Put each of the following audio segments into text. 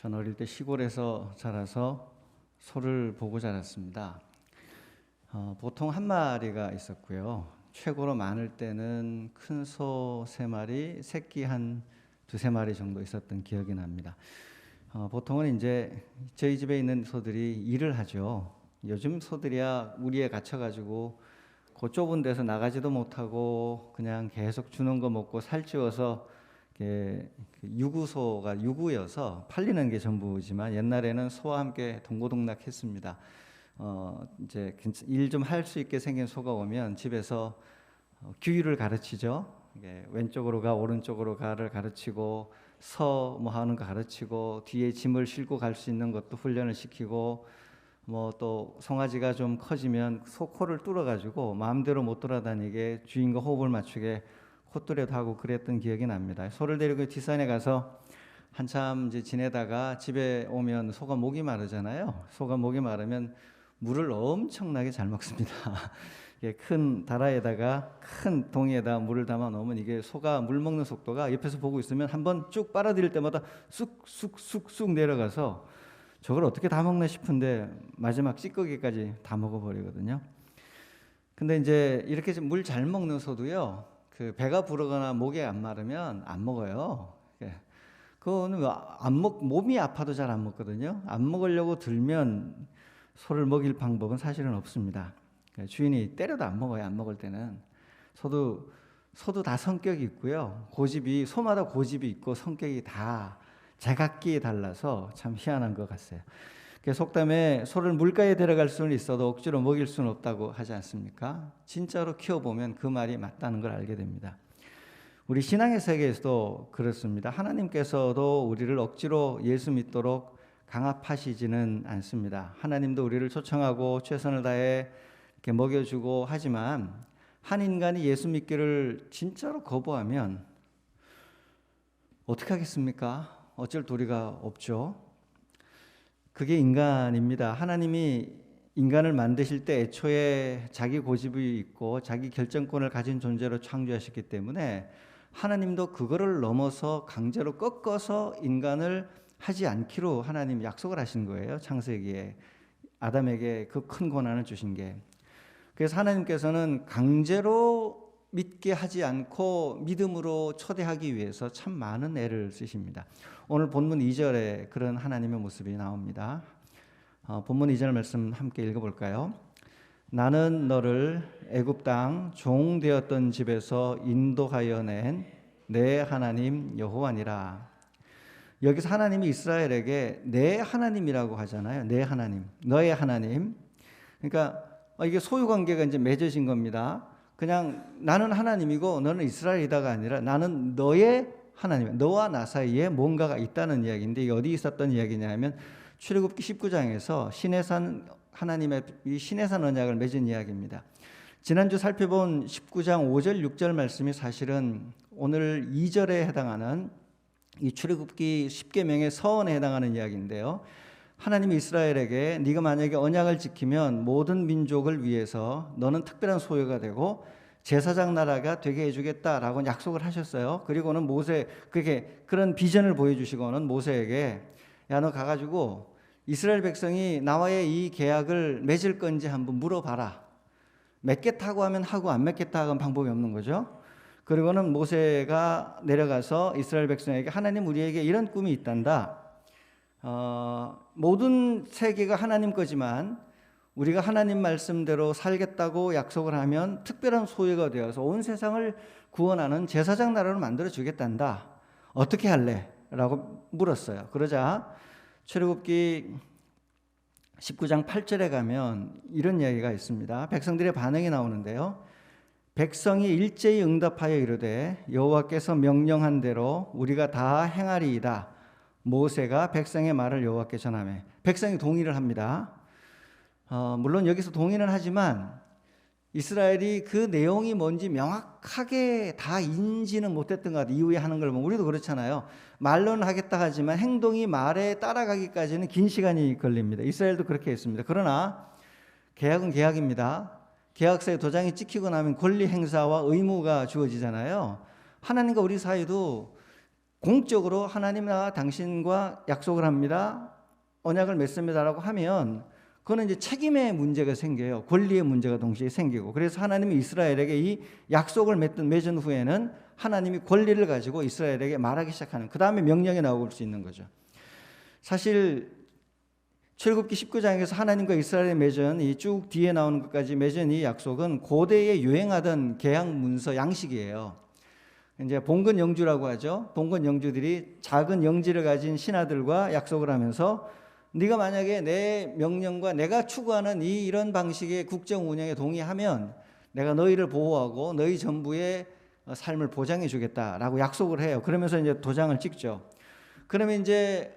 저는 어릴 때 시골에서 자라서 소를 보고 자랐습니다. 보통 한 마리가 있었고요. 최고로 많을 때는 큰 소 3마리, 새끼 한 2~3마리 정도 있었던 기억이 납니다. 보통은 이제 저희 집에 있는 소들이 일을 하죠. 요즘 소들이야 우리에 갇혀가지고 그 좁은 데서 나가지도 못하고 그냥 계속 주는 거 먹고 살찌워서 유구소가 유구여서 팔리는 게 전부지만 옛날에는 소와 함께 동고동락했습니다. 이제 일 좀 할 수 있게 생긴 소가 오면 집에서 규율을 가르치죠. 왼쪽으로 가 오른쪽으로 가를 가르치고 서 뭐 하는 거 가르치고 뒤에 짐을 싣고 갈 수 있는 것도 훈련을 시키고 뭐 또 송아지가 좀 커지면 소 코를 뚫어가지고 마음대로 못 돌아다니게 주인과 호흡을 맞추게 콧뚜레도 하고 그랬던 기억이 납니다. 소를 데리고 뒷산에 가서 한참 이제 지내다가 집에 오면 소가 목이 마르잖아요. 소가 목이 마르면 물을 엄청나게 잘 먹습니다. 큰 다라에다가 큰 동이에다 물을 담아 놓으면 이게 소가 물 먹는 속도가 옆에서 보고 있으면 한번 쭉 빨아들일 때마다 쑥쑥쑥쑥 내려가서 저걸 어떻게 다 먹나 싶은데 마지막 찌꺼기까지 다 먹어버리거든요. 근데 이제 이렇게 물 잘 먹는 소도요, 그 배가 부르거나 목이 안 마르면 안 먹어요. 그거는 몸이 아파도 잘 안 먹거든요. 안 먹으려고 들면 소를 먹일 방법은 사실은 없습니다. 주인이 때려도 안 먹어요. 안 먹을 때는. 소도 다 성격이 있고요. 소마다 고집이 있고 성격이 다 제각기에 달라서 참 희한한 것 같아요. 속담에 소를 물가에 데려갈 수는 있어도 억지로 먹일 수는 없다고 하지 않습니까? 진짜로 키워보면 그 말이 맞다는 걸 알게 됩니다. 우리 신앙의 세계에서도 그렇습니다. 하나님께서도 우리를 억지로 예수 믿도록 강압하시지는 않습니다. 하나님도 우리를 초청하고 최선을 다해 이렇게 먹여주고 하지만 한 인간이 예수 믿기를 진짜로 거부하면 어떻게 하겠습니까? 어쩔 도리가 없죠. 그게 인간입니다. 하나님이 인간을 만드실 때 애초에 자기 고집이 있고 자기 결정권을 가진 존재로 창조하셨기 때문에 하나님도 그거를 넘어서 강제로 꺾어서 인간을 하지 않기로 하나님 약속을 하신 거예요. 창세기에 아담에게 그 큰 권한을 주신 게. 그래서 하나님께서는 강제로 믿게 하지 않고 믿음으로 초대하기 위해서 참 많은 애를 쓰십니다. 오늘 본문 2절에 그런 하나님의 모습이 나옵니다. 본문 2절 말씀 함께 읽어볼까요? 나는 너를 애굽 땅 종 되었던 집에서 인도하여 낸 내 하나님 여호와니라. 여기서 하나님이 이스라엘에게 내 하나님이라고 하잖아요. 내 하나님, 너의 하나님. 그러니까 이게 소유관계가 이제 맺어진 겁니다. 그냥 나는 하나님이고 너는 이스라엘이다가 아니라 나는 너의 하나님, 너와 나 사이에 뭔가가 있다는 이야기인데 이게 어디 있었던 이야기냐면 출애굽기 19장에서 시내산 하나님의 이 시내산 언약을 맺은 이야기입니다. 지난주 살펴본 19장 5절 6절 말씀이 사실은 오늘 2절에 해당하는 이 출애굽기 10계명의 서언에 해당하는 이야기인데요. 하나님이 이스라엘에게 네가 만약에 언약을 지키면 모든 민족을 위해서 너는 특별한 소유가 되고 제사장 나라가 되게 해주겠다라고 약속을 하셨어요. 그리고는 그런 비전을 보여주시고는 모세에게 야, 너 가가지고 이스라엘 백성이 나와의 이 계약을 맺을 건지 한번 물어봐라. 맺겠다고 하면 하고 안 맺겠다고 하면 방법이 없는 거죠. 그리고는 모세가 내려가서 이스라엘 백성에게 하나님 우리에게 이런 꿈이 있단다. 모든 세계가 하나님 거지만 우리가 하나님 말씀대로 살겠다고 약속을 하면 특별한 소유가 되어서 온 세상을 구원하는 제사장 나라를 만들어 주겠단다. 어떻게 할래? 라고 물었어요. 그러자 출애굽기 19장 8절에 가면 이런 이야기가 있습니다. 백성들의 반응이 나오는데요. 백성이 일제히 응답하여 이르되 여호와께서 명령한 대로 우리가 다 행하리이다. 모세가 백성의 말을 여호와께 전하매 백성이 동의를 합니다. 물론 여기서 동의는 하지만 이스라엘이 그 내용이 뭔지 명확하게 다 인지는 못했던 것 같아요. 이후에 하는 걸 보면 우리도 그렇잖아요. 말로는 하겠다 하지만 행동이 말에 따라가기까지는 긴 시간이 걸립니다. 이스라엘도 그렇게 했습니다. 그러나 계약은 계약입니다. 계약서에 도장이 찍히고 나면 권리 행사와 의무가 주어지잖아요. 하나님과 우리 사이도 공적으로 하나님과 당신과 약속을 합니다. 언약을 맺습니다라고 하면 그거는 이제 책임의 문제가 생겨요. 권리의 문제가 동시에 생기고. 그래서 하나님이 이스라엘에게 이 약속을 맺은 후에는 하나님이 권리를 가지고 이스라엘에게 말하기 시작하는, 그 다음에 명령이 나올 수 있는 거죠. 사실 출애굽기 19장에서 하나님과 이스라엘의 맺은 이 쭉 뒤에 나오는 것까지 맺은 이 약속은 고대에 유행하던 계약 문서 양식이에요. 이제 봉건 영주라고 하죠. 봉건 영주들이 작은 영지를 가진 신하들과 약속을 하면서 네가 만약에 내 명령과 내가 추구하는 이런 방식의 국정 운영에 동의하면 내가 너희를 보호하고 너희 전부의 삶을 보장해 주겠다라고 약속을 해요. 그러면서 이제 도장을 찍죠. 그러면 이제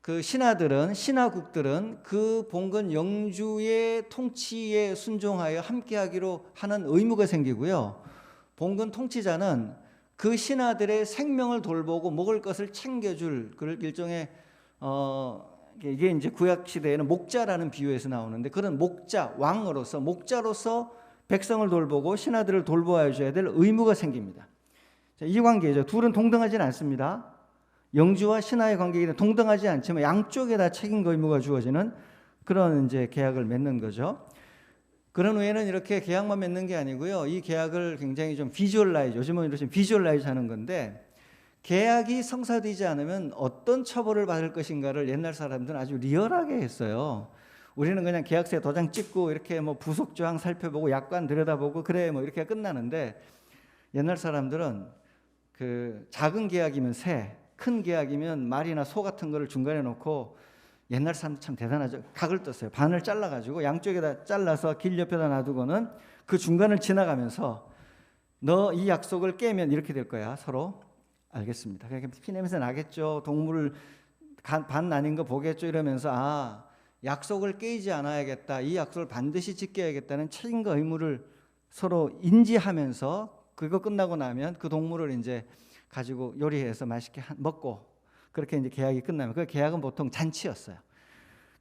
그 신하국들은 그 봉건 영주의 통치에 순종하여 함께하기로 하는 의무가 생기고요. 봉건 통치자는 그 신하들의 생명을 돌보고 먹을 것을 챙겨줄 그런 일종의 이게 이제 구약 시대에는 목자라는 비유에서 나오는데, 그런 목자로서 백성을 돌보고 신하들을 돌보아 줘야 될 의무가 생깁니다. 자, 이 관계죠. 둘은 동등하지는 않습니다. 영주와 신하의 관계는 동등하지 않지만 양쪽에 다 책임과 의무가 주어지는 그런 이제 계약을 맺는 거죠. 그런 후에는 이렇게 계약만 맺는 게 아니고요. 이 계약을 굉장히 좀 요즘은 이렇게 비주얼라이즈 하는 건데, 계약이 성사되지 않으면 어떤 처벌을 받을 것인가를 옛날 사람들은 아주 리얼하게 했어요. 우리는 그냥 계약서에 도장 찍고 이렇게 뭐 부속 조항 살펴보고 약관 들여다보고 그래 뭐 이렇게 끝나는데, 옛날 사람들은 그 작은 계약이면 새, 큰 계약이면 말이나 소 같은 거를 중간에 놓고, 옛날 사람들 참 대단하죠. 각을 떴어요. 반을 잘라가지고 양쪽에다 잘라서 길 옆에다 놔두고는 그 중간을 지나가면서 너 이 약속을 깨면 이렇게 될 거야. 서로 알겠습니다. 그러니까 피냄새 나겠죠. 동물 반 나뉜 거 보겠죠. 이러면서 약속을 깨지 않아야겠다. 이 약속을 반드시 지켜야겠다는 책임과 의무를 서로 인지하면서, 그거 끝나고 나면 그 동물을 이제 가지고 요리해서 맛있게 먹고, 그렇게 이제 계약이 끝나면, 그 계약은 보통 잔치였어요.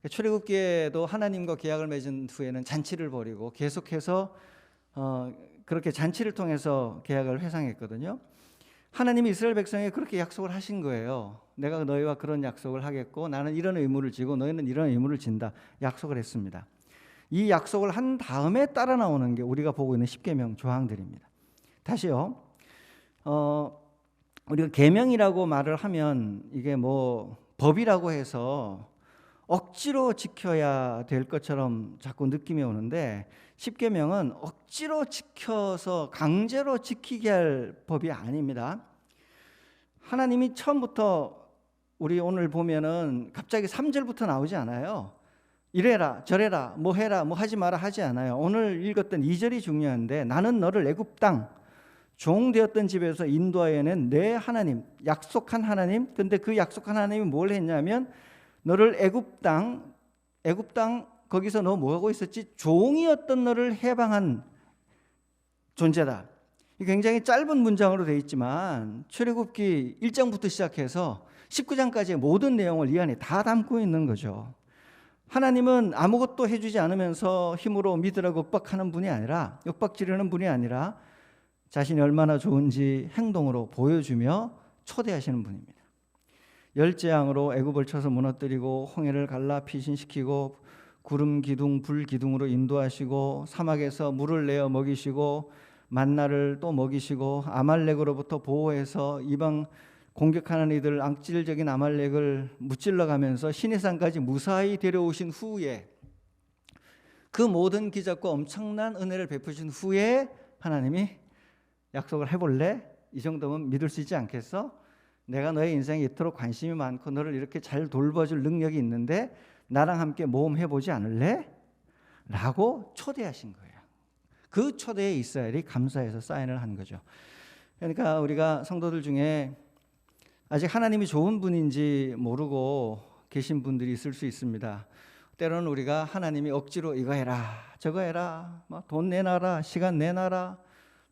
출애굽기에도 하나님과 계약을 맺은 후에는 잔치를 벌이고 계속해서 그렇게 잔치를 통해서 계약을 회상했거든요. 하나님이 이스라엘 백성에게 그렇게 약속을 하신 거예요. 내가 너희와 그런 약속을 하겠고 나는 이런 의무를 지고 너희는 이런 의무를 진다. 약속을 했습니다. 이 약속을 한 다음에 따라 나오는 게 우리가 보고 있는 십계명 조항들입니다. 다시요. 우리가 계명이라고 말을 하면 이게 뭐 법이라고 해서 억지로 지켜야 될 것처럼 자꾸 느낌이 오는데, 십계명은 억지로 지켜서 강제로 지키게 할 법이 아닙니다. 하나님이 처음부터, 우리 오늘 보면은 갑자기 3절부터 나오지 않아요. 이래라 저래라 뭐 해라 뭐 하지 마라 하지 않아요. 오늘 읽었던 2절이 중요한데, 나는 너를 애굽 땅 종 되었던 집에서 인도하여 낸 내 하나님, 약속한 하나님. 근데 그 약속한 하나님이 뭘 했냐면, 너를 애굽 땅 거기서 너 뭐하고 있었지? 종이었던 너를 해방한 존재다. 굉장히 짧은 문장으로 되어 있지만 출애굽기 1장부터 시작해서 19장까지의 모든 내용을 이 안에 다 담고 있는 거죠. 하나님은 아무것도 해주지 않으면서 힘으로 믿으라고 윽박하는 분이 아니라, 윽박 지르는 분이 아니라 자신이 얼마나 좋은지 행동으로 보여주며 초대하시는 분입니다. 열재앙으로 애굽을 쳐서 무너뜨리고 홍해를 갈라 피신시키고 구름 기둥 불 기둥으로 인도하시고 사막에서 물을 내어 먹이시고 만나를 또 먹이시고 아말렉으로부터 보호해서 이방 공격하는 이들 악질적인 아말렉을 무찔러 가면서 시내산까지 무사히 데려오신 후에, 그 모든 기적과 엄청난 은혜를 베푸신 후에 하나님이 약속을 해볼래? 이 정도면 믿을 수 있지 않겠어? 내가 너의 인생에 이토록 관심이 많고 너를 이렇게 잘 돌봐줄 능력이 있는데 나랑 함께 모험해보지 않을래? 라고 초대하신 거예요. 그 초대에 이스라엘이 감사해서 사인을 한 거죠. 그러니까 우리가 성도들 중에 아직 하나님이 좋은 분인지 모르고 계신 분들이 있을 수 있습니다. 때로는 우리가 하나님이 억지로 이거 해라 저거 해라, 막 돈 내놔라 시간 내놔라,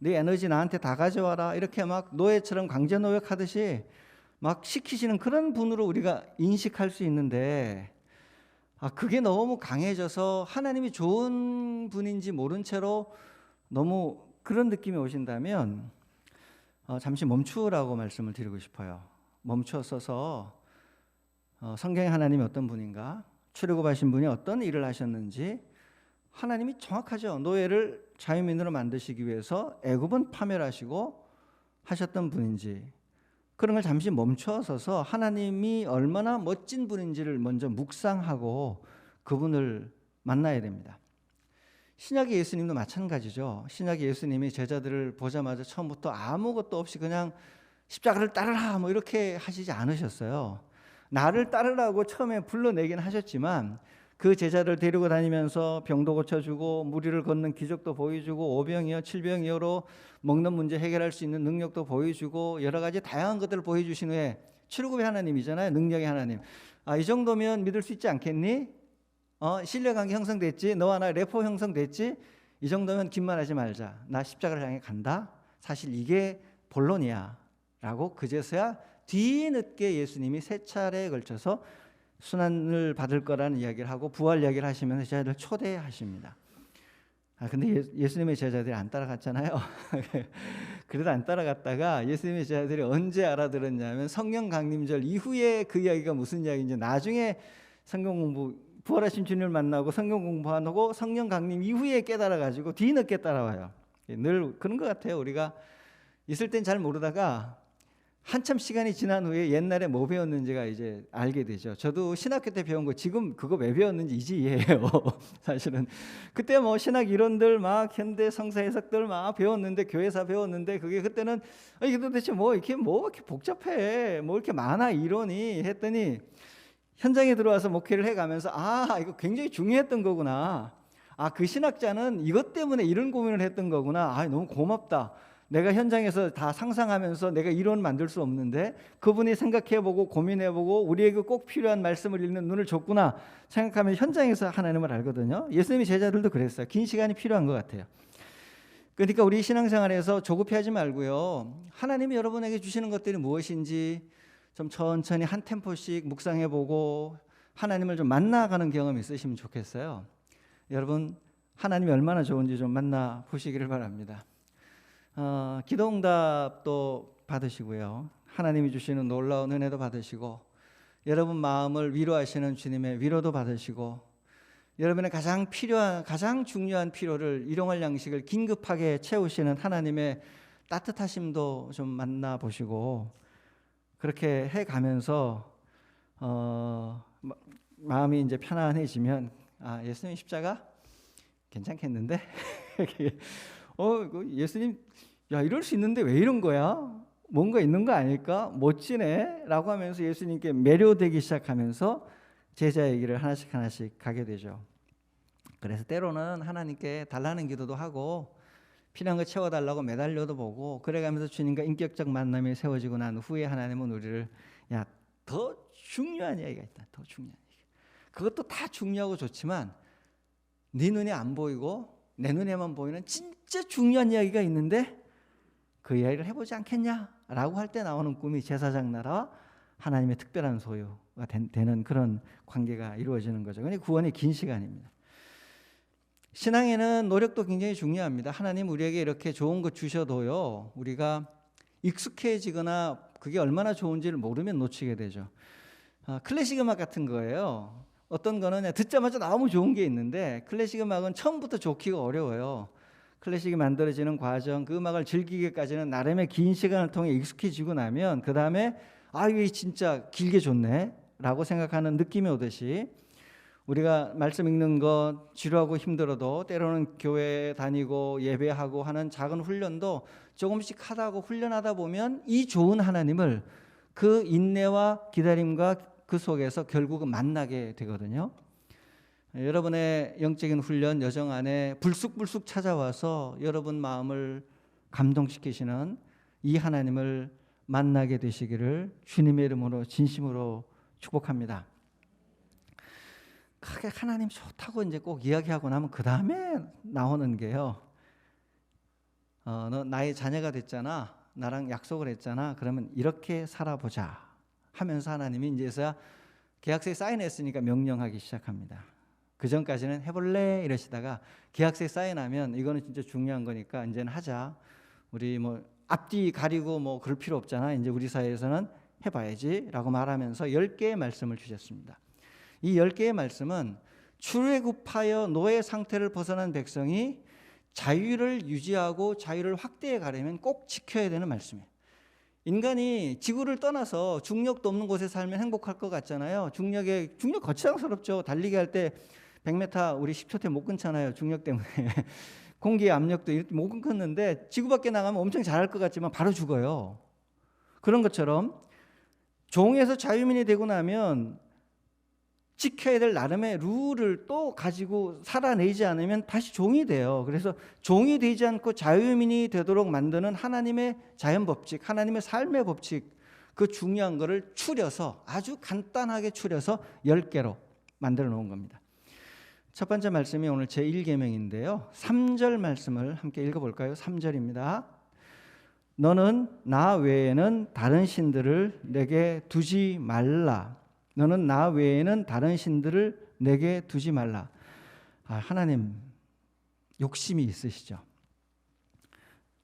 네 에너지 나한테 다 가져와라, 이렇게 막 노예처럼 강제 노역하듯이 막 시키시는 그런 분으로 우리가 인식할 수 있는데, 그게 너무 강해져서 하나님이 좋은 분인지 모른 채로 너무 그런 느낌이 오신다면 잠시 멈추라고 말씀을 드리고 싶어요. 멈춰서서 성경에 하나님이 어떤 분인가, 출애굽하신 분이 어떤 일을 하셨는지, 하나님이 정확하죠. 노예를 자유민으로 만드시기 위해서 애굽은 파멸하시고 하셨던 분인지, 그런 걸 잠시 멈춰서서 하나님이 얼마나 멋진 분인지를 먼저 묵상하고 그분을 만나야 됩니다. 신약의 예수님도 마찬가지죠. 신약의 예수님이 제자들을 보자마자 처음부터 아무것도 없이 그냥 십자가를 따르라 뭐 이렇게 하시지 않으셨어요. 나를 따르라고 처음에 불러내긴 하셨지만 그 제자를 데리고 다니면서 병도 고쳐주고 무리를 걷는 기적도 보여주고 오병이어 칠병이어로 먹는 문제 해결할 수 있는 능력도 보여주고 여러 가지 다양한 것들을 보여주신 후에, 출애굽의 하나님이잖아요. 능력의 하나님. 이 정도면 믿을 수 있지 않겠니? 신뢰관계 형성됐지? 너와 나 래포 형성됐지? 이 정도면 긴 말하지 말자. 나 십자가를 향해 간다. 사실 이게 본론이야 라고 그제서야 뒤늦게 예수님이 3차례에 걸쳐서 순환을 받을 거라는 이야기를 하고 부활 이야기를 하시면서 제자들을 초대하십니다. 근데 예수님의 제자들이 안 따라갔잖아요. 그래도 안 따라갔다가 예수님의 제자들이 언제 알아들었냐면 성령 강림절 이후에 그 이야기가 무슨 이야기인지 나중에 성경 공부, 부활하신 주님을 만나고 성경 공부하고 성령 강림 이후에 깨달아가지고 뒤늦게 따라와요. 늘 그런 것 같아요. 우리가 있을 땐 잘 모르다가 한참 시간이 지난 후에 옛날에 뭐 배웠는지가 이제 알게 되죠. 저도 신학교 때 배운 거 지금 그거 왜 배웠는지 이제 이해해요. 사실은 그때 뭐 신학 이론들 막 현대 성사 해석들 막 배웠는데, 교회사 배웠는데, 그게 그때는 이게 도대체 뭐 이렇게 복잡해, 뭐 이렇게 많아 이론이 했더니 현장에 들어와서 목회를 해가면서 이거 굉장히 중요했던 거구나. 그 신학자는 이것 때문에 이런 고민을 했던 거구나. 너무 고맙다. 내가 현장에서 다 상상하면서 내가 이론 만들 수 없는데 그분이 생각해보고 고민해보고 우리에게 꼭 필요한 말씀을 읽는 눈을 줬구나 생각하면 현장에서 하나님을 알거든요. 예수님의 제자들도 그랬어요. 긴 시간이 필요한 것 같아요. 그러니까 우리 신앙생활에서 조급해하지 말고요, 하나님이 여러분에게 주시는 것들이 무엇인지 좀 천천히 한 템포씩 묵상해보고 하나님을 좀 만나가는 경험이 있으시면 좋겠어요. 여러분, 하나님이 얼마나 좋은지 좀 만나보시기를 바랍니다. 기도응답도 받으시고요, 하나님이 주시는 놀라운 은혜도 받으시고, 여러분 마음을 위로하시는 주님의 위로도 받으시고, 여러분의 가장 중요한 필요를, 일용할 양식을 긴급하게 채우시는 하나님의 따뜻하심도 좀 만나보시고, 그렇게 해가면서 마음이 이제 편안해지면 예수님 십자가 괜찮겠는데? 예수님, 이럴 수 있는데 왜 이런 거야? 뭔가 있는 거 아닐까? 멋지네? 라고 하면서 예수님께 매료되기 시작하면서 제자의 길을 하나씩 가게 되죠. 그래서 때로는 하나님께 달라는 기도도 하고 필요한 거 채워달라고 매달려도 보고, 그래가면서 주님과 인격적 만남이 세워지고 난 후에 하나님은 우리를 더 중요한 이야기가 있다. 더 중요한 얘기. 그것도 다 중요하고 좋지만 네 눈에 안 보이고 내 눈에만 보이는 진짜 중요한 이야기가 있는데 그 이야기를 해보지 않겠냐라고 할 때 나오는 꿈이 제사장 나라와 하나님의 특별한 소유가 되는 그런 관계가 이루어지는 거죠. 그러니까 구원이 긴 시간입니다. 신앙에는 노력도 굉장히 중요합니다. 하나님 우리에게 이렇게 좋은 것 주셔도요, 우리가 익숙해지거나 그게 얼마나 좋은지를 모르면 놓치게 되죠. 클래식 음악 같은 거예요. 어떤 거는 듣자마자 너무 좋은 게 있는데 클래식 음악은 처음부터 좋기가 어려워요. 클래식이 만들어지는 과정, 그 음악을 즐기기까지는 나름의 긴 시간을 통해 익숙해지고 나면 그 다음에 이게 진짜 길게 좋네 라고 생각하는 느낌이 오듯이, 우리가 말씀 읽는 것 지루하고 힘들어도 때로는 교회 다니고 예배하고 하는 작은 훈련도 조금씩 훈련하다 보면 이 좋은 하나님을 그 인내와 기다림과 그 속에서 결국은 만나게 되거든요. 여러분의 영적인 훈련 여정 안에 불쑥불쑥 찾아와서 여러분 마음을 감동시키시는 이 하나님을 만나게 되시기를 주님의 이름으로 진심으로 축복합니다. 크게 하나님 좋다고 이제 꼭 이야기하고 나면 그 다음에 나오는 게요, 너 나의 자녀가 됐잖아, 나랑 약속을 했잖아, 그러면 이렇게 살아보자 하면서 하나님이 이제서야 계약서에 사인했으니까 명령하기 시작합니다. 그 전까지는 해볼래 이러시다가 계약서에 사인하면 이거는 진짜 중요한 거니까 이제는 하자, 우리 뭐 앞뒤 가리고 뭐 그럴 필요 없잖아, 이제 우리 사회에서는 해봐야지 라고 말하면서 10개의 말씀을 주셨습니다. 이 10개의 말씀은 출애굽하여 노예 상태를 벗어난 백성이 자유를 유지하고 자유를 확대해 가려면 꼭 지켜야 되는 말씀이에요. 인간이 지구를 떠나서 중력도 없는 곳에 살면 행복할 것 같잖아요. 중력 거창스럽죠. 달리기 할 때 100m 우리 10초대 못 끊잖아요. 중력 때문에. 공기의 압력도 못 끊는데 지구 밖에 나가면 엄청 잘할 것 같지만 바로 죽어요. 그런 것처럼 종에서 자유민이 되고 나면 지켜야 될 나름의 룰을 또 가지고 살아내지 않으면 다시 종이 돼요. 그래서 종이 되지 않고 자유민이 되도록 만드는 하나님의 자연법칙, 하나님의 삶의 법칙, 그 중요한 거를 추려서 아주 간단하게 추려서 10개로 만들어 놓은 겁니다. 첫 번째 말씀이 오늘 제1계명인데요. 3절 말씀을 함께 읽어볼까요? 3절입니다. 너는 나 외에는 다른 신들을 내게 두지 말라. 너는 나 외에는 다른 신들을 내게 두지 말라. 하나님 욕심이 있으시죠.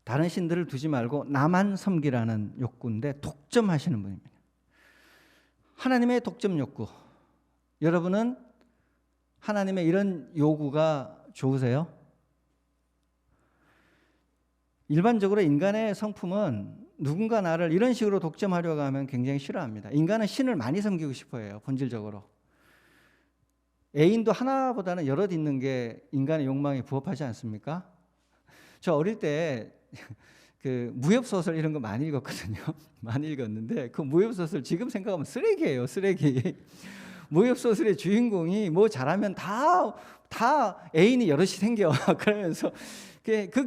다른 신들을 두지 말고 나만 섬기라는 욕구인데 독점하시는 분입니다. 하나님의 독점 욕구. 여러분은 하나님의 이런 요구가 좋으세요? 일반적으로 인간의 성품은 누군가 나를 이런 식으로 독점하려고 하면 굉장히 싫어합니다. 인간은 신을 많이 섬기고 싶어 해요. 본질적으로. 애인도 하나보다는 여럿 있는 게 인간의 욕망에 부합하지 않습니까? 저 어릴 때 그 무협소설 이런 거 많이 읽었거든요. 많이 읽었는데 그 무협소설 지금 생각하면 쓰레기예요. 쓰레기. 무협소설의 주인공이 뭐 잘하면 다 애인이 여럿이 생겨. 그러면서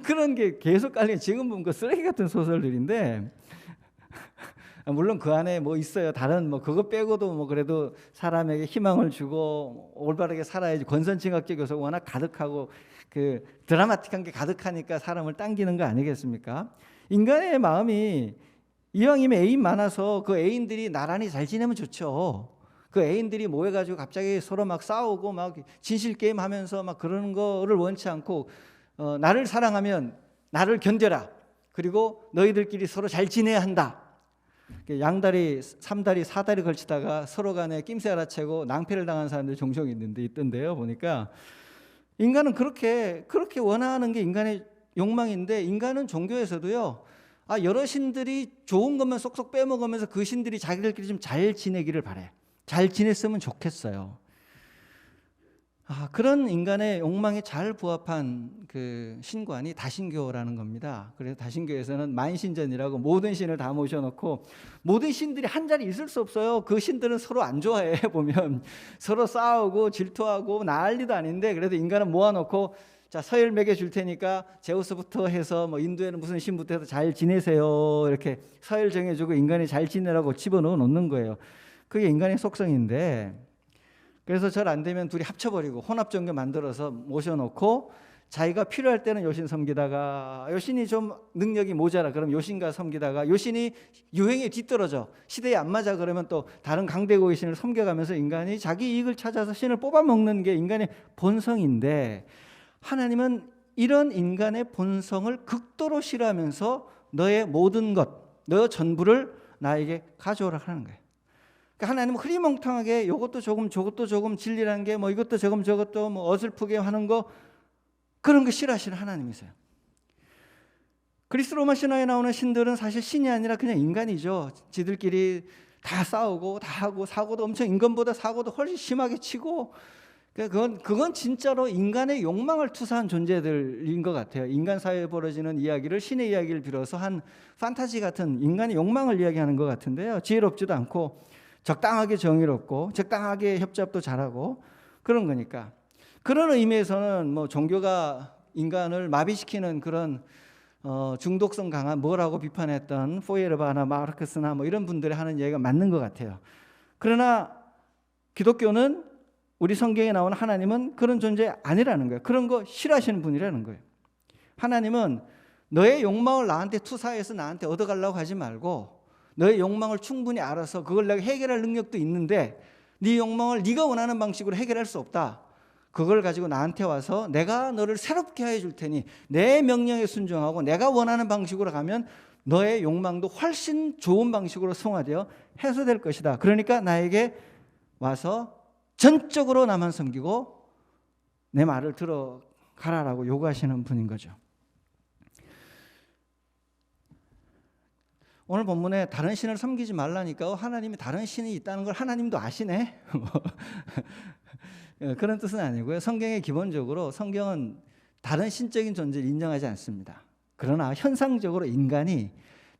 그런 게 계속 깔리는, 지금 보면 그 쓰레기 같은 소설들인데, 물론 그 안에 뭐 있어요. 다른 뭐 그거 빼고도 뭐 그래도 사람에게 희망을 주고 올바르게 살아야지. 권선징악적 요소가 워낙 가득하고 그 드라마틱한 게 가득하니까 사람을 당기는 거 아니겠습니까? 인간의 마음이 이왕이면 애인 많아서 그 애인들이 나란히 잘 지내면 좋죠. 그 애인들이 모여가지고 갑자기 서로 막 싸우고 막 진실 게임 하면서 막 그러는 거를 원치 않고, 나를 사랑하면 나를 견뎌라. 그리고 너희들끼리 서로 잘 지내야 한다. 양다리, 3다리, 4다리 걸치다가 서로 간에 낌새 알아채고 낭패를 당한 사람들이 종종 있던데요. 보니까 인간은 그렇게 원하는 게 인간의 욕망인데, 인간은 종교에서도요, 여러 신들이 좋은 것만 쏙쏙 빼먹으면서 그 신들이 자기들끼리 좀 잘 지내기를 바래. 잘 지냈으면 좋겠어요. 그런 인간의 욕망에 잘 부합한 그 신관이 다신교라는 겁니다. 그래서 다신교에서는 만신전이라고 모든 신을 다 모셔놓고, 모든 신들이 한 자리 있을 수 없어요. 그 신들은 서로 안 좋아해. 보면 서로 싸우고 질투하고 난리도 아닌데, 그래도 인간은 모아놓고 자, 서열 매겨줄 테니까 제우스부터 해서 뭐 인도에는 무슨 신부터 해서 잘 지내세요. 이렇게 서열 정해주고 인간이 잘 지내라고 집어넣어 놓는 거예요. 그게 인간의 속성인데, 그래서 절 안 되면 둘이 합쳐버리고 혼합종교 만들어서 모셔놓고 자기가 필요할 때는 요신 섬기다가, 요신이 좀 능력이 모자라 그럼 요신과 섬기다가, 요신이 유행에 뒤떨어져 시대에 안 맞아 그러면 또 다른 강대국의 신을 섬겨가면서 인간이 자기 이익을 찾아서 신을 뽑아먹는 게 인간의 본성인데, 하나님은 이런 인간의 본성을 극도로 싫어하면서 너의 모든 것, 너의 전부를 나에게 가져오라 하는 거예요. 그러니까 하나님은 흐리멍텅하게 이것도 조금 저것도 조금 진리라는 게 뭐 이것도 조금 저것도 뭐 어설프게 하는 거, 그런 거 싫어하시는 하나님이세요. 그리스 로마 신화에 나오는 신들은 사실 신이 아니라 그냥 인간이죠. 지들끼리 다 싸우고 다 하고 사고도 엄청, 인간보다 사고도 훨씬 심하게 치고, 그건 진짜로 인간의 욕망을 투사한 존재들인 것 같아요. 인간 사회에 벌어지는 이야기를 신의 이야기를 빌어서 한 판타지 같은 인간의 욕망을 이야기하는 것 같은데요. 지혜롭지도 않고 적당하게 정의롭고 적당하게 협잡도 잘하고 그런 거니까, 그런 의미에서는 뭐 종교가 인간을 마비시키는 그런 중독성 강한 뭐라고 비판했던 포이에르바나 마르크스나 뭐 이런 분들이 하는 얘기가 맞는 것 같아요. 그러나 기독교는, 우리 성경에 나오는 하나님은 그런 존재 아니라는 거예요. 그런 거 싫어하시는 분이라는 거예요. 하나님은 너의 욕망을 나한테 투사해서 나한테 얻어가려고 하지 말고, 너의 욕망을 충분히 알아서 그걸 내가 해결할 능력도 있는데 네 욕망을 네가 원하는 방식으로 해결할 수 없다. 그걸 가지고 나한테 와서 내가 너를 새롭게 해줄 테니 내 명령에 순종하고 내가 원하는 방식으로 가면 너의 욕망도 훨씬 좋은 방식으로 승화되어 해소될 것이다. 그러니까 나에게 와서 전적으로 나만 섬기고 내 말을 들어가라라고 요구하시는 분인 거죠. 오늘 본문에 다른 신을 섬기지 말라니까 하나님이 다른 신이 있다는 걸 하나님도 아시네. 그런 뜻은 아니고요. 성경에 기본적으로 성경은 다른 신적인 존재를 인정하지 않습니다. 그러나 현상적으로 인간이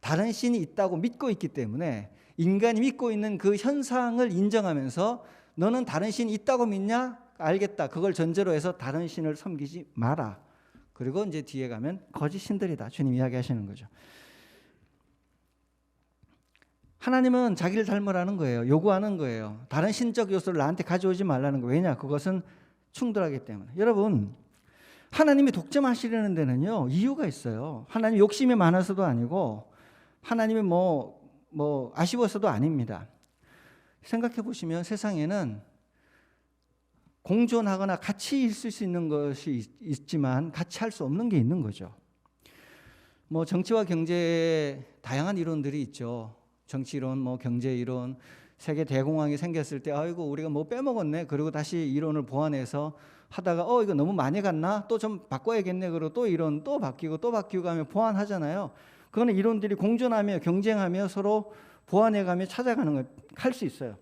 다른 신이 있다고 믿고 있기 때문에 인간이 믿고 있는 그 현상을 인정하면서 너는 다른 신이 있다고 믿냐? 알겠다. 그걸 전제로 해서 다른 신을 섬기지 마라. 그리고 이제 뒤에 가면 거짓 신들이다. 주님 이야기하시는 거죠. 하나님은 자기를 닮으라는 거예요. 요구하는 거예요. 다른 신적 요소를 나한테 가져오지 말라는 거예요. 왜냐? 그것은 충돌하기 때문에. 여러분, 하나님이 독점하시려는 데는요, 이유가 있어요. 하나님 욕심이 많아서도 아니고 하나님이 뭐 아쉬워서도 아닙니다. 생각해 보시면 세상에는 공존하거나 같이 있을 수 있는 것이 있지만 같이 할 수 없는 게 있는 거죠. 뭐 정치와 경제에 다양한 이론들이 있죠. 정치이론, 뭐 경제이론, 세계 대공황이 생겼을 때 아이고 우리가 뭐 빼먹었네. 그리고 다시 이론을 보완해서 하다가 이거 너무 많이 갔나? 또 좀 바꿔야겠네. 그리고 또 이론 또 바뀌고 하면 보완하잖아요. 그거는 이론들이 공존하며 경쟁하며 서로 보완해가며 찾아가는 걸 할 수 있어요.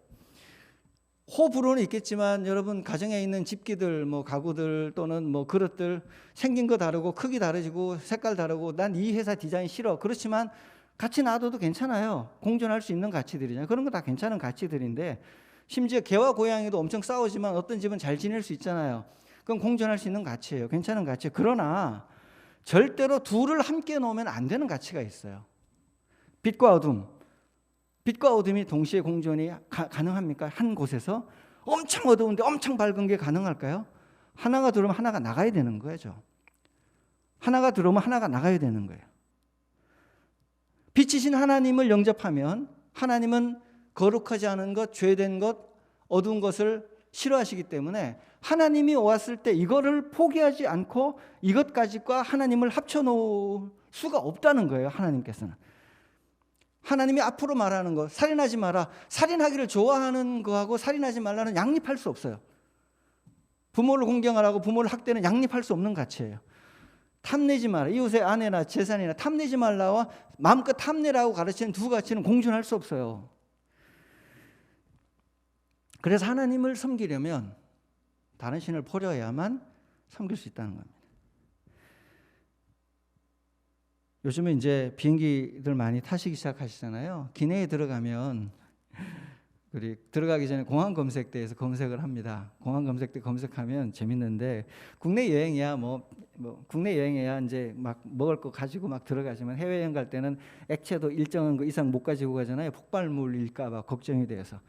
호불호는 있겠지만 여러분 가정에 있는 집기들, 뭐 가구들 또는 뭐 그릇들 생긴 거 다르고 크기 다르고 색깔 다르고 난 이 회사 디자인 싫어. 그렇지만 같이 놔둬도 괜찮아요. 공존할 수 있는 가치들이잖아요. 그런 거 다 괜찮은 가치들인데 심지어 개와 고양이도 엄청 싸우지만 어떤 집은 잘 지낼 수 있잖아요. 그건 공존할 수 있는 가치예요. 괜찮은 가치. 그러나 절대로 둘을 함께 놓으면 안 되는 가치가 있어요. 빛과 어둠. 빛과 어둠이 동시에 공존이 가능합니까? 한 곳에서 엄청 어두운데 엄청 밝은 게 가능할까요? 하나가 들어오면 하나가 나가야 되는 거죠. 하나가 들어오면 하나가 나가야 되는 거예요. 빛이신 하나님을 영접하면 하나님은 거룩하지 않은 것, 죄된 것, 어두운 것을 싫어하시기 때문에 하나님이 왔을 때 이거를 포기하지 않고 이것까지과 하나님을 합쳐놓을 수가 없다는 거예요. 하나님께서는. 하나님이 앞으로 말하는 거, 살인하지 마라. 살인하기를 좋아하는 거하고 살인하지 말라는 양립할 수 없어요. 부모를 공경하라고 부모를 학대는 양립할 수 없는 가치예요. 탐내지 마라. 이웃의 아내나 재산이나 탐내지 말라와 마음껏 탐내라고 가르치는 두 가치는 공존할 수 없어요. 그래서 하나님을 섬기려면 다른 신을 버려야만 섬길 수 있다는 겁니다. 요즘에 이제 비행기들 많이 타시기 시작하시잖아요. 기내에 들어가면 들어가기 전에 공항 검색대에서 검색을 합니다. 공항 검색대 검색하면 재밌는데 국내 여행이야 국내 여행이야 이제 막 먹을 거 가지고 막 들어가지만 해외 여행 갈 때는 액체도 일정한 거 이상 못 가지고 가잖아요. 폭발물일까 봐 걱정이 돼서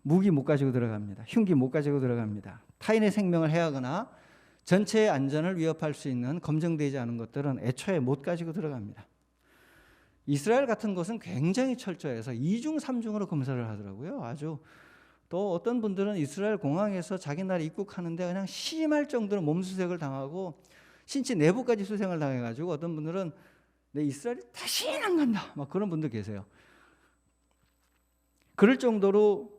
무기 못 가지고 들어갑니다. 흉기 못 가지고 들어갑니다. 타인의 생명을 해하거나 전체의 안전을 위협할 수 있는 검증되지 않은 것들은 애초에 못 가지고 들어갑니다. 이스라엘 같은 곳은 굉장히 철저해서 2중 3중으로 검사를 하더라고요. 아주 또 어떤 분들은 이스라엘 공항에서 자기 나라 입국하는데 그냥 심할 정도로 몸수색을 당하고 신체 내부까지 수색을 당해가지고 어떤 분들은 내 이스라엘 다시는 안 간다 막 그런 분들 계세요. 그럴 정도로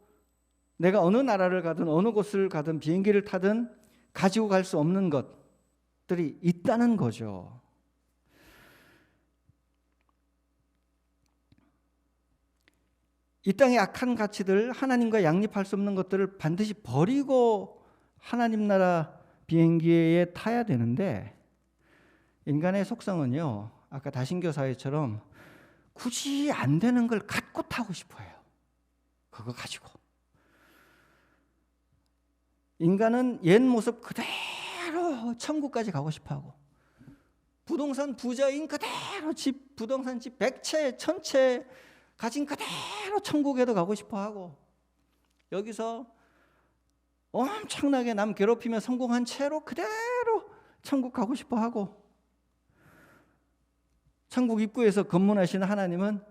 내가 어느 나라를 가든 어느 곳을 가든 비행기를 타든 가지고 갈 수 없는 것들이 있다는 거죠. 이 땅의 악한 가치들, 하나님과 양립할 수 없는 것들을 반드시 버리고 하나님 나라 비행기에 타야 되는데 인간의 속성은요, 아까 다신교 사회처럼 굳이 안 되는 걸 갖고 타고 싶어요. 그거 가지고. 인간은 옛 모습 그대로 천국까지 가고 싶어하고 부동산 부자인 그대로 부동산 집 100채, 1000채 가진 그대로 천국에도 가고 싶어하고 여기서 엄청나게 남 괴롭히며 성공한 채로 그대로 천국 가고 싶어하고 천국 입구에서 검문하시는 하나님은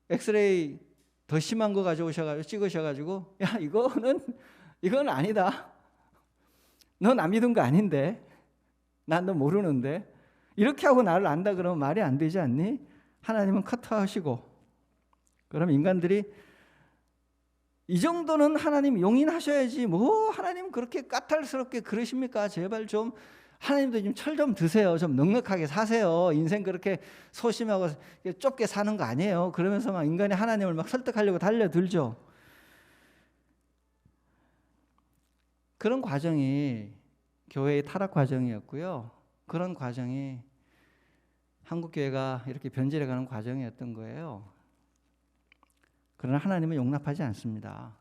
엑스레이 더 심한 거 가져오셔가지고 찍으셔가지고 야 이건 아니다. 너 나 믿은 거 아닌데 난 너 모르는데 이렇게 하고 나를 안다 그러면 말이 안 되지 않니? 하나님은 커트하시고, 그럼 인간들이 이 정도는 하나님 용인하셔야지, 뭐 하나님 그렇게 까탈스럽게 그러십니까? 제발 좀 하나님도 좀 철 좀 드세요. 좀 넉넉하게 사세요. 인생 그렇게 소심하고 좁게 사는 거 아니에요. 그러면서 막 인간이 하나님을 막 설득하려고 달려들죠. 그런 과정이 교회의 타락 과정이었고요. 그런 과정이 한국교회가 이렇게 변질해가는 과정이었던 거예요. 그러나 하나님은 용납하지 않습니다.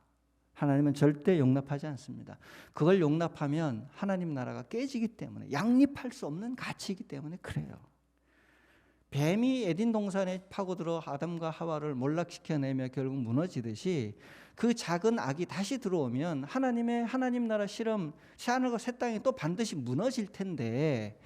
하나님은 절대 용납하지 않습니다. 그걸 용납하면 하나님 나라가 깨지기 때문에, 양립할 수 없는 가치이기 때문에 그래요. 뱀이 에덴 동산에 파고들어 아담과 하와를 몰락시켜내며 결국 무너지듯이 그 작은 악이 다시 들어오면 하나님 나라 실험, 새하늘과 새 땅이 또 반드시 무너질 텐데,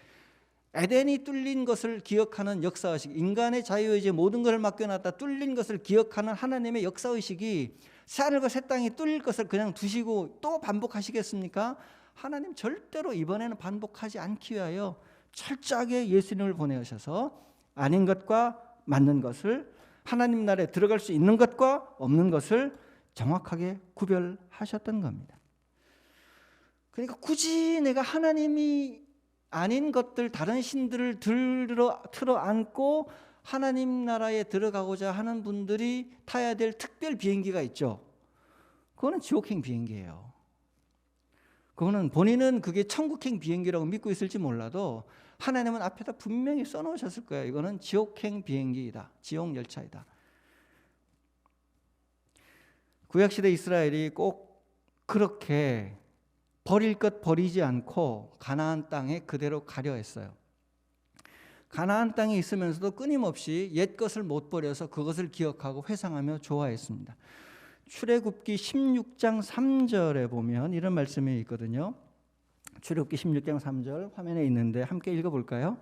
에덴이 뚫린 것을 기억하는 역사의식, 인간의 자유의지에 모든 것을 맡겨놨다 뚫린 것을 기억하는 하나님의 역사의식이 새하늘과 새 땅이 뚫릴 것을 그냥 두시고 또 반복하시겠습니까? 하나님 절대로 이번에는 반복하지 않기 위하여 철저하게 예수님을 보내셔서 아닌 것과 맞는 것을, 하나님 나라에 들어갈 수 있는 것과 없는 것을 정확하게 구별하셨던 겁니다. 그러니까 굳이 내가 하나님이 아닌 것들, 다른 신들을 틀어 안고 하나님 나라에 들어가고자 하는 분들이 타야 될 특별 비행기가 있죠. 그거는 지옥행 비행기예요. 그거는 본인은 그게 천국행 비행기라고 믿고 있을지 몰라도 하나님은 앞에다 분명히 써놓으셨을 거예요. 이거는 지옥행 비행기이다. 지옥 열차이다. 구약시대 이스라엘이 꼭 그렇게 버릴 것 버리지 않고 가나안 땅에 그대로 가려 했어요. 가나안 땅에 있으면서도 끊임없이 옛 것을 못 버려서 그것을 기억하고 회상하며 좋아했습니다. 출애굽기 16장 3절에 보면 이런 말씀이 있거든요. 출애굽기 16장 3절 화면에 있는데 함께 읽어볼까요?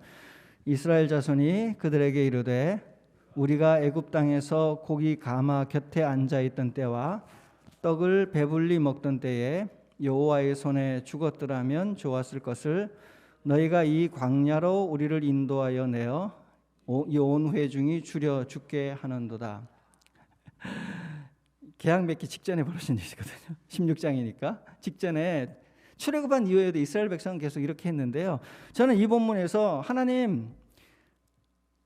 이스라엘 자손이 그들에게 이르되 우리가 애굽 땅에서 고기 가마 곁에 앉아있던 때와 떡을 배불리 먹던 때에 여호와의 손에 죽었더라면 좋았을 것을 너희가 이 광야로 우리를 인도하여 내어 이 온 회중이 줄여 죽게 하는도다. 계약 맺기 직전에 벌어진 일이거든요. 16장이니까 직전에 출애굽한 이후에도 이스라엘 백성은 계속 이렇게 했는데요. 저는 이 본문에서 하나님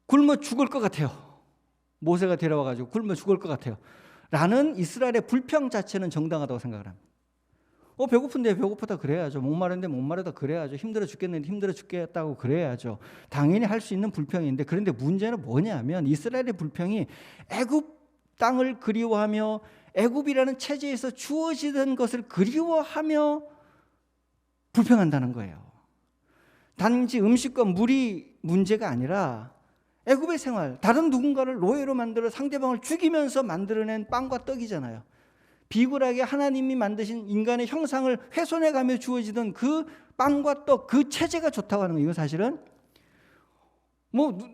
굶어 죽을 것 같아요. 모세가 데려와가지고 굶어 죽을 것 같아요 라는 이스라엘의 불평 자체는 정당하다고 생각을 합니다. 배고픈데 배고프다 그래야죠. 목마른데 목마르다 그래야죠. 힘들어 죽겠는데 힘들어 죽겠다고 그래야죠. 당연히 할 수 있는 불평인데, 그런데 문제는 뭐냐면 이스라엘의 불평이 애굽 땅을 그리워하며 애굽이라는 체제에서 주어지던 것을 그리워하며 불평한다는 거예요. 단지 음식과 물이 문제가 아니라 애굽의 생활, 다른 누군가를 노예로 만들어 상대방을 죽이면서 만들어낸 빵과 떡이잖아요. 비굴하게 하나님이 만드신 인간의 형상을 훼손해가며 주어지던 그 빵과 떡, 그 체제가 좋다고 하는 거예요. 이거 사실은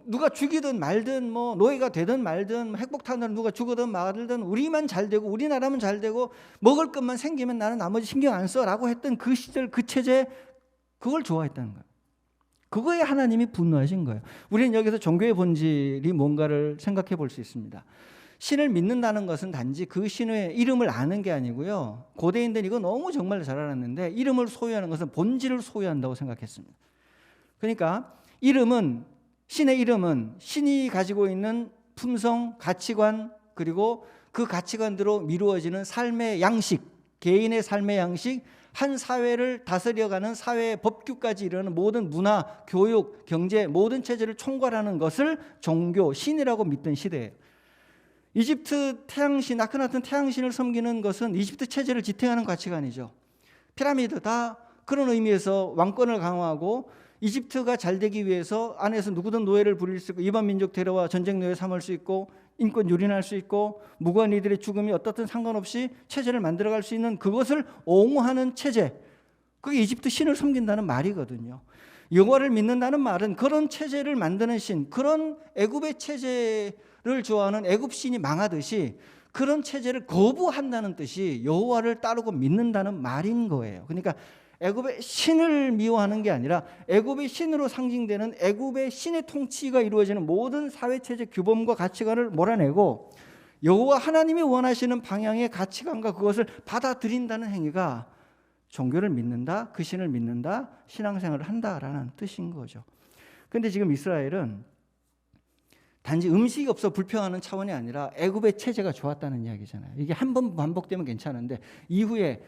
누가 죽이든 말든 노예가 되든 말든 핵폭탄으로 누가 죽어든 말든 우리만 잘 되고 우리나라만 잘 되고 먹을 것만 생기면 나는 나머지 신경 안 써라고 했던 그 시절 그 체제, 그걸 좋아했다는 거예요. 그거에 하나님이 분노하신 거예요. 우리는 여기서 종교의 본질이 뭔가를 생각해 볼 수 있습니다. 신을 믿는다는 것은 단지 그 신의 이름을 아는 게 아니고요. 고대인들은 이거 너무 정말 잘 알았는데 이름을 소유하는 것은 본질을 소유한다고 생각했습니다. 그러니까 신의 이름은 신이 가지고 있는 품성, 가치관, 그리고 그 가치관대로 미루어지는 삶의 양식, 개인의 삶의 양식, 한 사회를 다스려가는 사회의 법규까지 이르는 모든 문화, 교육, 경제 모든 체제를 총괄하는 것을 종교, 신이라고 믿던 시대예요. 이집트 태양신, 아크나튼 태양신을 섬기는 것은 이집트 체제를 지탱하는 가치관이죠. 피라미드 다 그런 의미에서 왕권을 강화하고 이집트가 잘 되기 위해서 안에서 누구든 노예를 부릴 수 있고 이방 민족 데려와 전쟁 노예 삼을 수 있고 인권 유린할 수 있고 무고한 이들의 죽음이 어떻든 상관없이 체제를 만들어갈 수 있는 그것을 옹호하는 체제, 그게 이집트 신을 섬긴다는 말이거든요. 여호와를 믿는다는 말은 그런 체제를 만드는 신, 그런 애굽의 체제를 좋아하는 애굽 신이 망하듯이 그런 체제를 거부한다는 뜻이 여호와를 따르고 믿는다는 말인 거예요. 그러니까 애굽의 신을 미워하는 게 아니라 애굽의 신으로 상징되는 애굽의 신의 통치가 이루어지는 모든 사회체제 규범과 가치관을 몰아내고 여호와 하나님이 원하시는 방향의 가치관과 그것을 받아들인다는 행위가 종교를 믿는다, 그 신을 믿는다, 신앙생활을 한다라는 뜻인 거죠. 그런데 지금 이스라엘은 단지 음식이 없어 불평하는 차원이 아니라 애굽의 체제가 좋았다는 이야기잖아요. 이게 한 번 반복되면 괜찮은데 이후에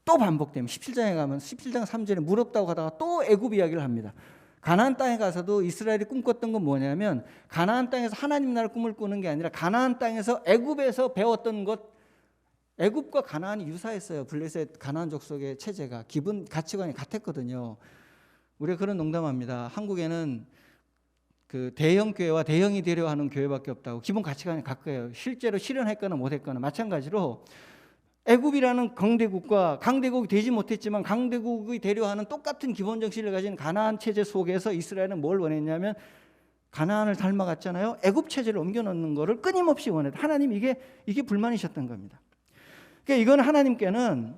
또 반복되면 17장에 가면 17장 3절에 물 없다고 하다가 또 애굽 이야기를 합니다. 가나안 땅에 가서도 이스라엘이 꿈꿨던 건 뭐냐면 가나안 땅에서 하나님 나라를 꿈을 꾸는 게 아니라 가나안 땅에서 애굽에서 배웠던 것, 애굽과 가나안이 유사했어요. 블레셋 가나안 족속의 체제가 기본 가치관이 같았거든요. 우리가 그런 농담합니다. 한국에는 그 대형 교회와 대형이 되려 하는 교회밖에 없다고. 기본 가치관이 같고요. 실제로 실현했거나 못했거나 마찬가지로 애굽이라는 강대국과 강대국이 되지 못했지만 강대국이 되려 하는 똑같은 기본 정신을 가진 가나안 체제 속에서 이스라엘은 뭘 원했냐면 가나안을 닮아갔잖아요. 애굽 체제를 옮겨놓는 것을 끊임없이 원했다. 하나님 이게 불만이셨던 겁니다. 그러니까 이건 하나님께는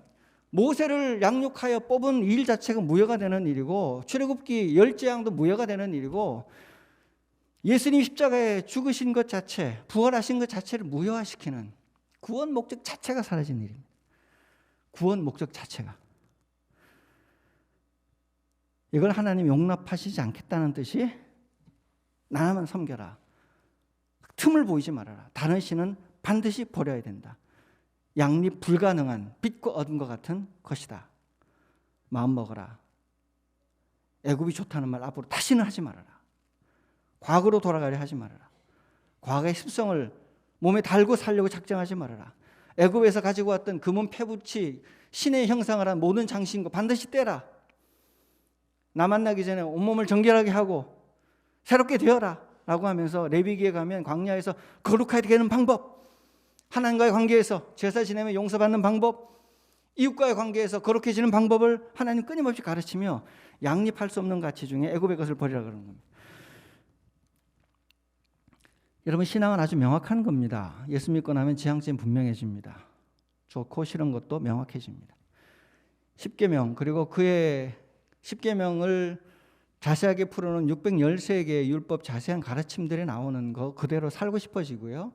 모세를 양육하여 뽑은 일 자체가 무효가 되는 일이고 출애굽기 10재앙도 무효가 되는 일이고 예수님 십자가에 죽으신 것 자체, 부활하신 것 자체를 무효화시키는 구원 목적 자체가 사라진 일입니다. 구원 목적 자체가. 이걸 하나님 용납하시지 않겠다는 뜻이 나만 섬겨라. 틈을 보이지 말아라. 다른 신은 반드시 버려야 된다. 양립 불가능한 빛과 어둠과 같은 것이다. 마음 먹어라. 애굽이 좋다는 말 앞으로 다시는 하지 말아라. 과거로 돌아가려 하지 말아라. 과거의 습성을 몸에 달고 살려고 작정하지 말아라. 애굽에서 가지고 왔던 금은 패붙이 신의 형상을 한 모든 장신과 반드시 떼라. 나 만나기 전에 온몸을 정결하게 하고 새롭게 되어라 라고 하면서 레위기에 가면 광야에서 거룩하게 되는 방법, 하나님과의 관계에서 제사 지내면 용서받는 방법, 이웃과의 관계에서 거룩해지는 방법을 하나님 끊임없이 가르치며 양립할 수 없는 가치 중에 애굽의 것을 버리라 그러는 겁니다. 여러분 신앙은 아주 명확한 겁니다. 예수 믿고 나면 지향점이 분명해집니다. 좋고 싫은 것도 명확해집니다. 십계명 그리고 그의 십계명을 자세하게 풀어놓은 613개의 율법 자세한 가르침들이 나오는 거 그대로 살고 싶어지고요.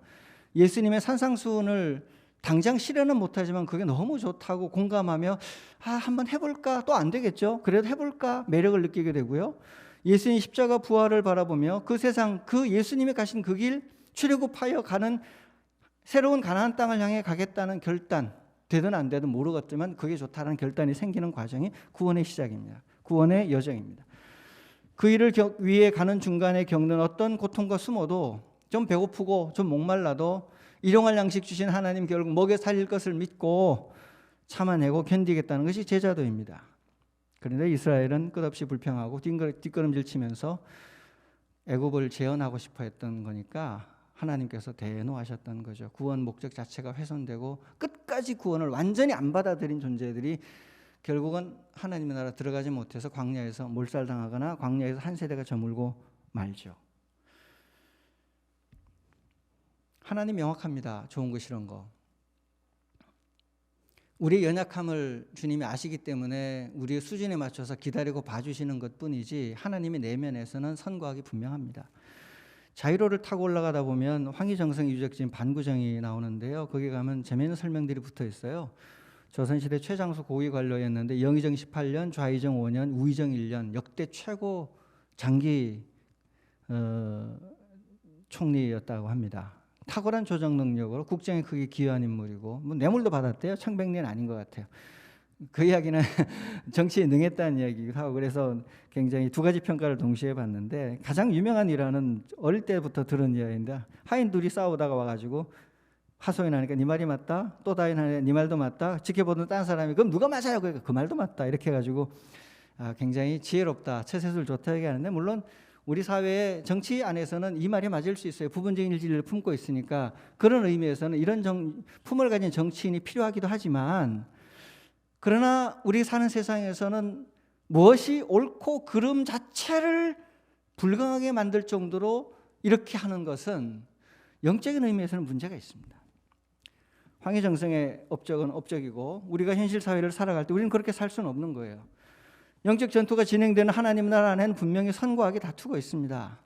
예수님의 산상수훈을 당장 실현은 못하지만 그게 너무 좋다고 공감하며 한번 해볼까? 또 안 되겠죠. 그래도 해볼까? 매력을 느끼게 되고요. 예수님 십자가 부활을 바라보며 그 세상 그 예수님이 가신 그 길 출애굽하여 가는 새로운 가나안 땅을 향해 가겠다는 결단 되든 안 되든 모르겠지만 그게 좋다는 결단이 생기는 과정이 구원의 시작입니다. 구원의 여정입니다. 그 일을 위해 가는 중간에 겪는 어떤 고통과 수모도 좀 배고프고 좀 목말라도 일용할 양식 주신 하나님 결국 먹여 살릴 것을 믿고 참아내고 견디겠다는 것이 제자도입니다. 그런데 이스라엘은 끝없이 불평하고 뒷걸음질 치면서 애굽을 재현하고 싶어 했던 거니까 하나님께서 대노하셨던 거죠. 구원 목적 자체가 훼손되고 끝까지 구원을 완전히 안 받아들인 존재들이 결국은 하나님의 나라 들어가지 못해서 광야에서 몰살당하거나 광야에서 한 세대가 저물고 말죠. 하나님 명확합니다. 좋은 거 싫은 거. 우리의 연약함을 주님이 아시기 때문에 우리의 수준에 맞춰서 기다리고 봐주시는 것뿐이지 하나님의 내면에서는 선과 악이 분명합니다. 자이로를 타고 올라가다 보면 황희정성 유적지인 반구정이 나오는데요. 거기 가면 재미있는 설명들이 붙어 있어요. 조선시대 최장수 고위 관료였는데 영의정 18년, 좌의정 5년, 우의정 1년 역대 최고 장기 총리였다고 합니다. 탁월한 조정 능력으로 국정에 크게 기여한 인물이고 뭐 뇌물도 받았대요. 청백리는 아닌 것 같아요. 그 이야기는 정치에 능했다는 이야기기도 하고 그래서 굉장히 두 가지 평가를 동시에 받는데 가장 유명한 일화는 어릴 때부터 들은 이야기인데 하인 둘이 싸우다가 와가지고 하소연 하니까 네 말이 맞다. 또 다인 하니까 네 말도 맞다. 지켜보던 딴 사람이 그럼 누가 맞아요? 그러니까 그 말도 맞다. 이렇게 해가지고 굉장히 지혜롭다. 처세술 좋다 얘기하는데 물론 우리 사회의 정치 안에서는 이 말이 맞을 수 있어요. 부분적인 진리를 품고 있으니까 그런 의미에서는 이런 품을 가진 정치인이 필요하기도 하지만 그러나 우리 사는 세상에서는 무엇이 옳고 그름 자체를 불가하게 만들 정도로 이렇게 하는 것은 영적인 의미에서는 문제가 있습니다. 황희정성의 업적은 업적이고 우리가 현실 사회를 살아갈 때 우리는 그렇게 살 수는 없는 거예요. 영적 전투가 진행되는 하나님 나라 안에는 분명히 선과 악이 다투고 있습니다.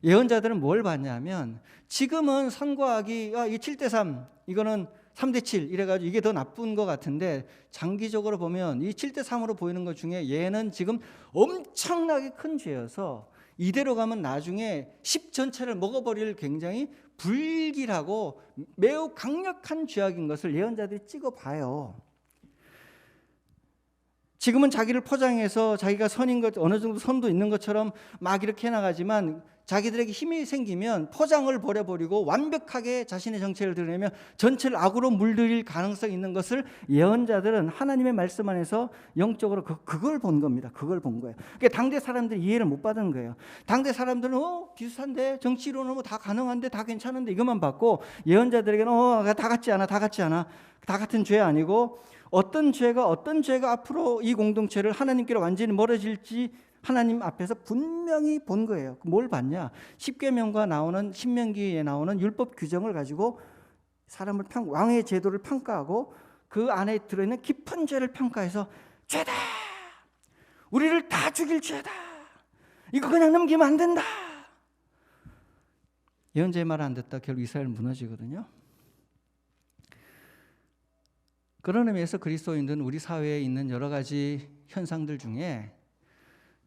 예언자들은 뭘 봤냐면 지금은 선과 악이 이 7대3 이거는 3대7 이래가지고 이게 더 나쁜 것 같은데 장기적으로 보면 이 7대3으로 보이는 것 중에 얘는 지금 엄청나게 큰 죄여서 이대로 가면 나중에 10 전체를 먹어버릴 굉장히 불길하고 매우 강력한 죄악인 것을 예언자들이 찍어봐요. 지금은 자기를 포장해서 자기가 선인 것, 어느 정도 선도 있는 것처럼 막 이렇게 해나가지만 자기들에게 힘이 생기면 포장을 버려버리고 완벽하게 자신의 정체를 드러내면 전체를 악으로 물들일 가능성이 있는 것을 예언자들은 하나님의 말씀 안에서 영적으로 그걸 본 겁니다. 그걸 본 거예요. 그러니까 당대 사람들이 이해를 못 받은 거예요. 당대 사람들은 비슷한데 정치로는 다 가능한데 다 괜찮은데 이것만 받고 예언자들에게는 다 같지 않아, 다 같지 않아, 다 같은 죄 아니고 어떤 죄가 앞으로 이 공동체를 하나님께로 완전히 멀어질지 하나님 앞에서 분명히 본 거예요. 뭘 봤냐? 십계명과 나오는 신명기에 나오는 율법 규정을 가지고 사람을 왕의 제도를 평가하고 그 안에 들어있는 깊은 죄를 평가해서 죄다! 우리를 다 죽일 죄다! 이거 그냥 넘기면 안 된다! 예언자의 말 안 듣다 결국 이스라엘 무너지거든요. 그런 의미에서 그리스도인들은 우리 사회에 있는 여러 가지 현상들 중에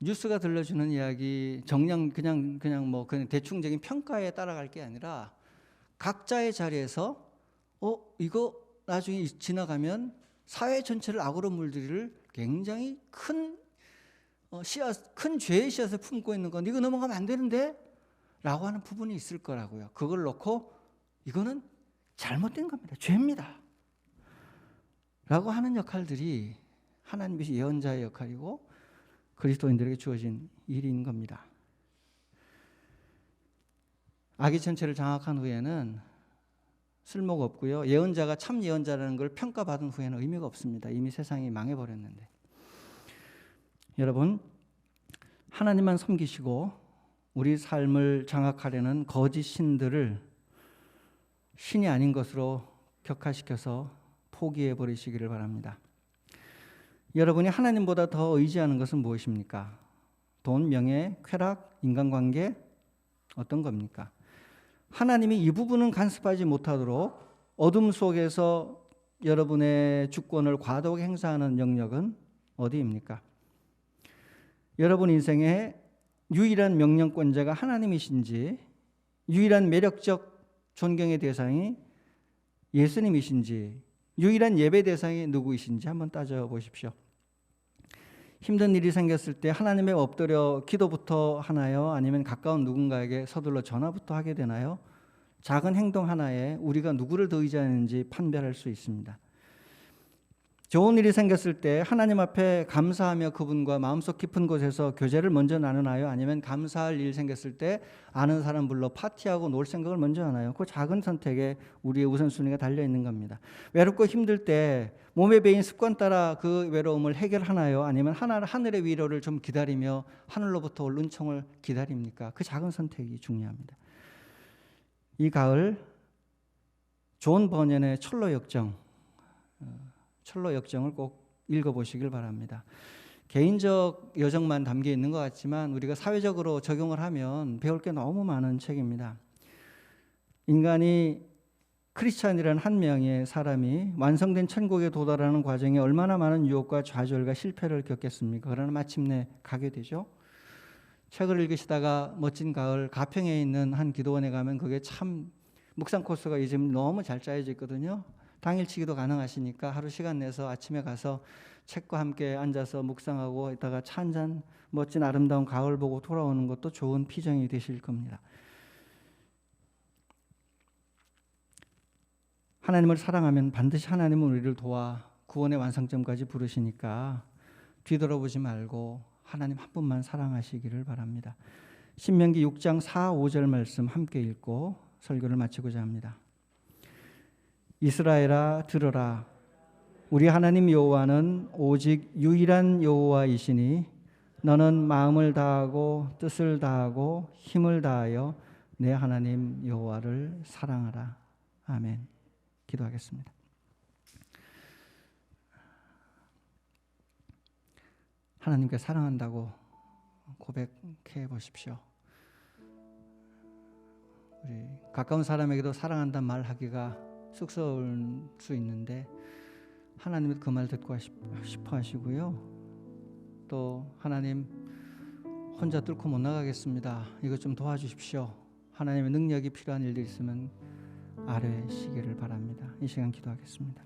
뉴스가 들려주는 이야기 정량 그냥 대충적인 평가에 따라갈 게 아니라 각자의 자리에서 이거 나중에 지나가면 사회 전체를 악으로 물들일 굉장히 큰 죄의 씨앗을 품고 있는 건데 이거 넘어가면 안 되는데 라고 하는 부분이 있을 거라고요. 그걸 놓고 이거는 잘못된 겁니다. 죄입니다. 라고 하는 역할들이 하나님의 예언자의 역할이고 그리스도인들에게 주어진 일인 겁니다. 악의 전체를 장악한 후에는 쓸모가 없고요. 예언자가 참 예언자라는 걸 평가받은 후에는 의미가 없습니다. 이미 세상이 망해버렸는데. 여러분, 하나님만 섬기시고 우리 삶을 장악하려는 거짓 신들을 신이 아닌 것으로 격화시켜서 포기해 버리시기를 바랍니다. 여러분이 하나님보다 더 의지하는 것은 무엇입니까? 돈, 명예, 쾌락, 인간관계 어떤 겁니까? 하나님이 이 부분은 간섭하지 못하도록 어둠 속에서 여러분의 주권을 과도하게 행사하는 영역은 어디입니까? 여러분 인생의 유일한 명령권자가 하나님이신지 유일한 매력적 존경의 대상이 예수님이신지 유일한 예배 대상이 누구이신지 한번 따져보십시오. 힘든 일이 생겼을 때 하나님에 엎드려 기도부터 하나요? 아니면 가까운 누군가에게 서둘러 전화부터 하게 되나요? 작은 행동 하나에 우리가 누구를 더 의지하는지 판별할 수 있습니다. 좋은 일이 생겼을 때 하나님 앞에 감사하며 그분과 마음속 깊은 곳에서 교제를 먼저 나누나요? 아니면 감사할 일 생겼을 때 아는 사람 불러 파티하고 놀 생각을 먼저 하나요? 그 작은 선택에 우리의 우선순위가 달려있는 겁니다. 외롭고 힘들 때 몸에 배인 습관 따라 그 외로움을 해결하나요? 아니면 하늘의 위로를 좀 기다리며 하늘로부터 올 은총을 기다립니까? 그 작은 선택이 중요합니다. 이 가을 존 버년의 철로 역정을 꼭 읽어보시길 바랍니다. 개인적 여정만 담겨 있는 것 같지만 우리가 사회적으로 적용을 하면 배울 게 너무 많은 책입니다. 인간이 크리스찬이라는 한 명의 사람이 완성된 천국에 도달하는 과정에 얼마나 많은 유혹과 좌절과 실패를 겪겠습니까? 그러나 마침내 가게 되죠. 책을 읽으시다가 멋진 가을 가평에 있는 한 기도원에 가면 그게 참 묵상 코스가 요즘 너무 잘 짜여져 있거든요. 당일치기도 가능하시니까 하루 시간 내서 아침에 가서 책과 함께 앉아서 묵상하고 있다가 차 한잔 멋진 아름다운 가을 보고 돌아오는 것도 좋은 피정이 되실 겁니다. 하나님을 사랑하면 반드시 하나님은 우리를 도와 구원의 완성점까지 부르시니까 뒤돌아보지 말고 하나님 한 분만 사랑하시기를 바랍니다. 신명기 6장 4, 5절 말씀 함께 읽고 설교를 마치고자 합니다. 이스라엘아 들으라. 우리 하나님 여호와는 오직 유일한 여호와이시니 너는 마음을 다하고 뜻을 다하고 힘을 다하여 내 하나님 여호와를 사랑하라. 아멘. 기도하겠습니다. 하나님께 사랑한다고 고백해 보십시오. 우리 가까운 사람에게도 사랑한다는 말 하기가 쑥스러울 수 있는데 하나님은 그 말 듣고 싶어 하시고요. 또 하나님, 혼자 뚫고 못 나가겠습니다. 이것 좀 도와주십시오. 하나님의 능력이 필요한 일들이 있으면 아뢰시기를 바랍니다. 이 시간 기도하겠습니다.